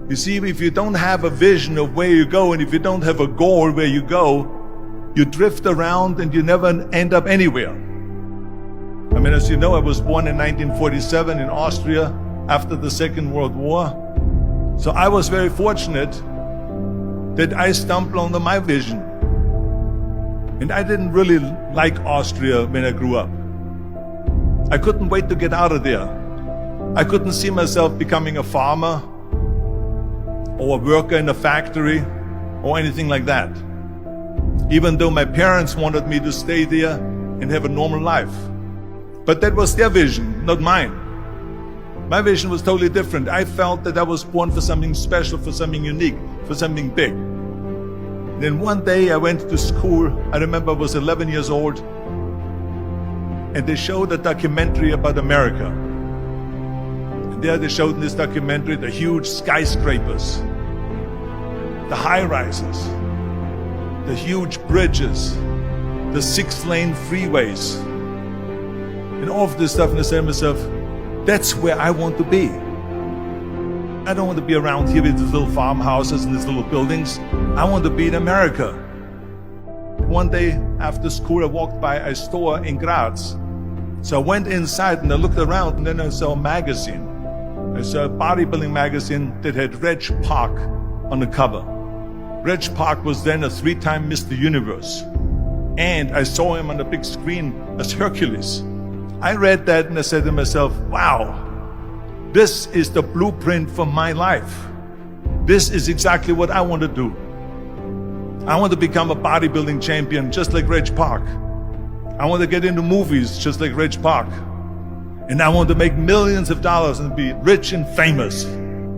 You see, if you don't have a vision of where you go, and if you don't have a goal where you go, you drift around and you never end up anywhere. I mean, as you know, I was born in 1947 in Austria after the Second World War. So I was very fortunate that I stumbled onto my vision. And I didn't really like Austria when I grew up. I couldn't wait to get out of there. I couldn't see myself becoming a farmer or a worker in a factory or anything like that, even though my parents wanted me to stay there and have a normal life. But that was their vision, not mine. My vision was totally different. I felt that I was born for something special, for something unique, for something big. Then one day I went to school. I remember I was 11 years old, and they showed a documentary about America. And there they showed in this documentary the huge skyscrapers, the high-rises, the huge bridges, the 6-lane freeways, and all of this stuff. And I said to myself, that's where I want to be. I don't want to be around here with these little farmhouses and these little buildings. I want to be in America. One day after school, I walked by a store in Graz. So I went inside and I looked around, and then I saw a magazine. I saw a bodybuilding magazine that had Reg Park on the cover. Reg Park was then a 3-time Mr. Universe. And I saw him on the big screen as Hercules. I read that and I said to myself, wow, this is the blueprint for my life. This is exactly what I want to do. I want to become a bodybuilding champion just like Reg Park. I want to get into movies just like Reg Park. And I want to make millions of dollars and be rich and famous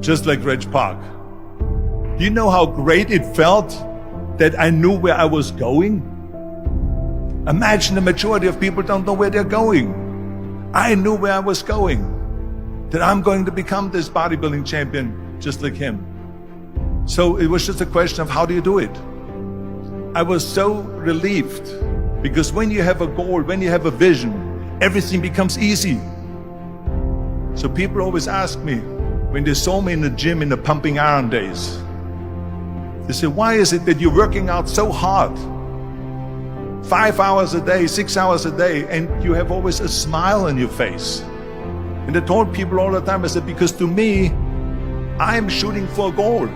just like Reg Park. Do you know how great it felt that I knew where I was going? Imagine the majority of people don't know where they're going. I knew where I was going, that I'm going to become this bodybuilding champion just like him. So it was just a question of how do you do it? I was so relieved, because when you have a goal, when you have a vision, everything becomes easy. So people always ask me, when they saw me in the gym in the pumping iron days, they say, why is it that you're working out so hard? 5 hours a day, 6 hours a day, and you have always a smile on your face. And I told people all the time, I said, because to me, I'm shooting for a goal.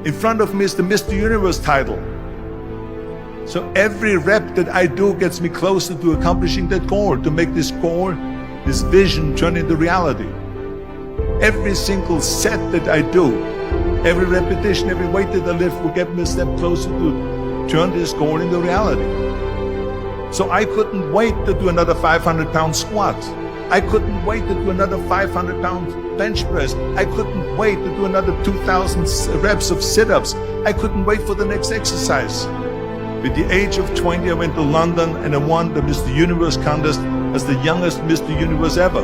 In front of me is the Mr. Universe title. So every rep that I do gets me closer to accomplishing that goal, to make this goal, this vision turn into reality. Every single set that I do, every repetition, every weight that I lift will get me a step closer to turn this goal into reality. So I couldn't wait to do another 500-pound squat. I couldn't wait to do another 500-pound bench press. I couldn't wait to do another 2,000 reps of sit-ups. I couldn't wait for the next exercise. At the age of 20, I went to London and I won the Mr. Universe contest as the youngest Mr. Universe ever.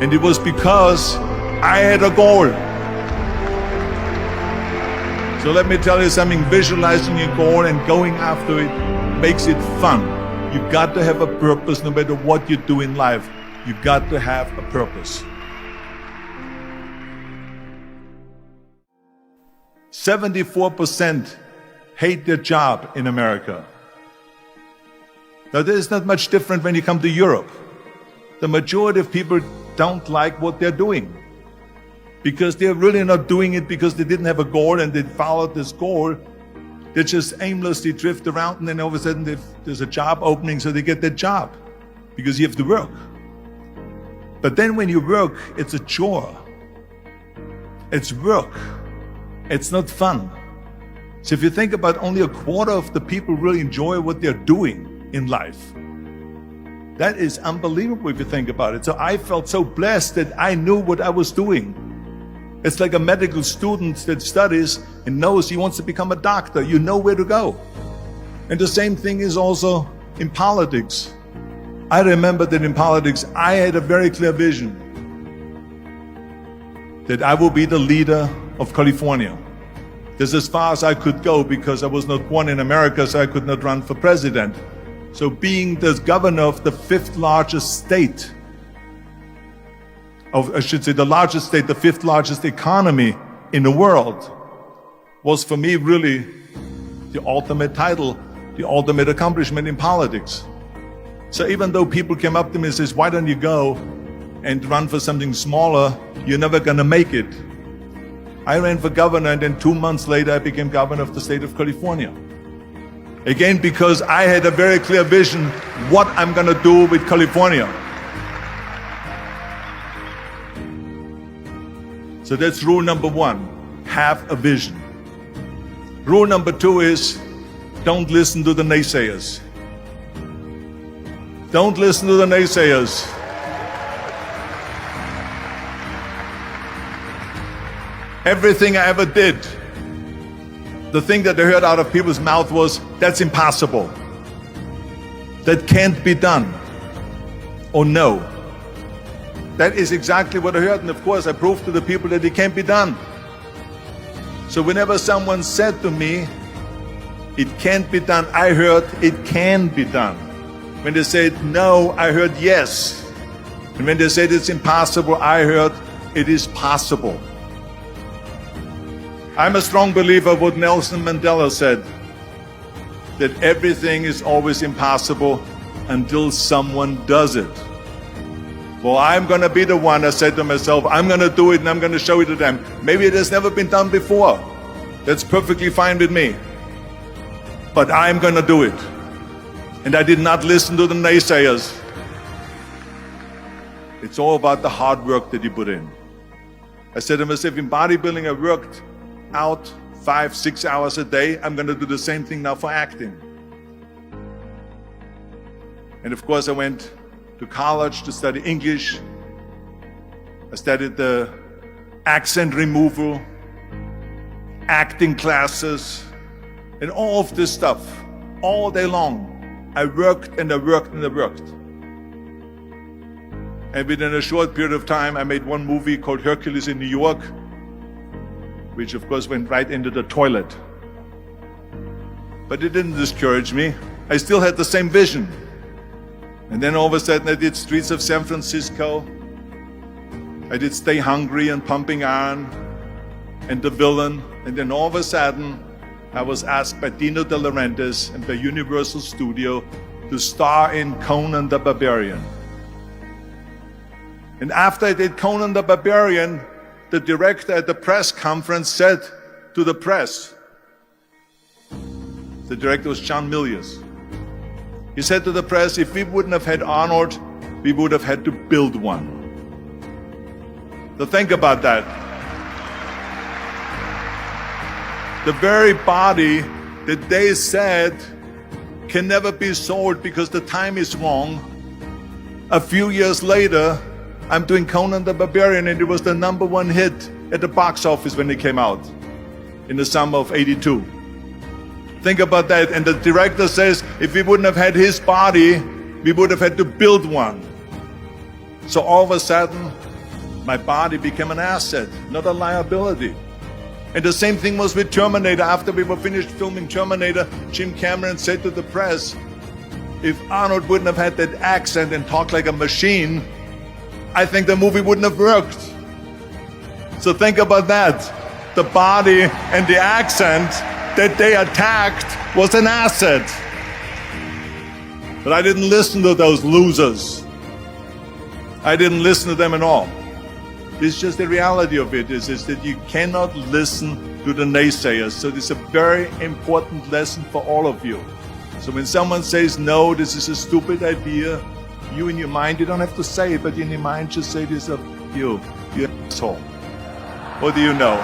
And it was because I had a goal. So let me tell you something, visualizing your goal and going after it makes it fun. You've got to have a purpose no matter what you do in life. You've got to have a purpose. 74% hate their job in America. Now, there is not much different when you come to Europe. The majority of people don't like what they're doing, because they're really not doing it because they didn't have a goal and they followed this goal. They just aimlessly drift around, and then all of a sudden there's a job opening, so they get that job because you have to work. But then when you work, it's a chore. It's work. It's not fun. So if you think about, only a quarter of the people really enjoy what they're doing in life. That is unbelievable if you think about it. So I felt so blessed that I knew what I was doing. It's like a medical student that studies and knows he wants to become a doctor. You know where to go. And the same thing is also in politics. I remember that in politics, I had a very clear vision that I will be the leader of California. That's as far as I could go, because I was not born in America, so I could not run for president. So being the governor of the 5th largest state I should say the largest state, the fifth largest economy in the world, was for me really the ultimate title, the ultimate accomplishment in politics. So even though people came up to me and says, why don't you go and run for something smaller, you're never gonna make it. I ran for governor, and then 2 months later I became governor of the state of California. Again, because I had a very clear vision what I'm gonna do with California. So that's rule number one, have a vision. Rule number two is, don't listen to the naysayers. Don't listen to the naysayers. Everything I ever did, the thing that I heard out of people's mouth was, that's impossible. That can't be done. Or no. That is exactly what I heard, and of course I proved to the people that it can't be done. So whenever someone said to me, it can't be done, I heard, it can be done. When they said no, I heard yes. And when they said it's impossible, I heard, it is possible. I'm a strong believer of what Nelson Mandela said, that everything is always impossible until someone does it. Well, I'm going to be the one, I said to myself, I'm going to do it and I'm going to show it to them. Maybe it has never been done before. That's perfectly fine with me. But I'm going to do it. And I did not listen to the naysayers. It's all about the hard work that you put in. I said to myself, in bodybuilding I worked out 5-6 hours a day. I'm going to do the same thing now for acting. And of course I went to college to study English. I studied the accent removal, acting classes, and all of this stuff all day long. I worked and I worked and I worked. And within a short period of time, I made one movie called Hercules in New York, which of course went right into the toilet. But it didn't discourage me. I still had the same vision. And then all of a sudden I did Streets of San Francisco. I did Stay Hungry and Pumping Iron and The Villain. And then all of a sudden I was asked by Dino De Laurentiis and by Universal Studio to star in Conan the Barbarian. And after I did Conan the Barbarian, the director at the press conference said to the press, the director was John Milius. He said to the press, if we wouldn't have had Arnold, we would have had to build one. So think about that. The very body that they said can never be sold because the time is wrong. A few years later, I'm doing Conan the Barbarian, and it was the #1 hit at the box office when it came out in the summer of '82. Think about that. And the director says, if we wouldn't have had his body, we would have had to build one. So all of a sudden, my body became an asset, not a liability. And the same thing was with Terminator. After we were finished filming Terminator, Jim Cameron said to the press, if Arnold wouldn't have had that accent and talked like a machine, I think the movie wouldn't have worked. So think about that. The body and the accent that they attacked was an asset. But I didn't listen to those losers. I didn't listen to them at all. It's just the reality of it is that you cannot listen to the naysayers. So this is a very important lesson for all of you. So when someone says, no, this is a stupid idea, you in your mind, you don't have to say it, but in your mind just say this of you asshole. What do you know?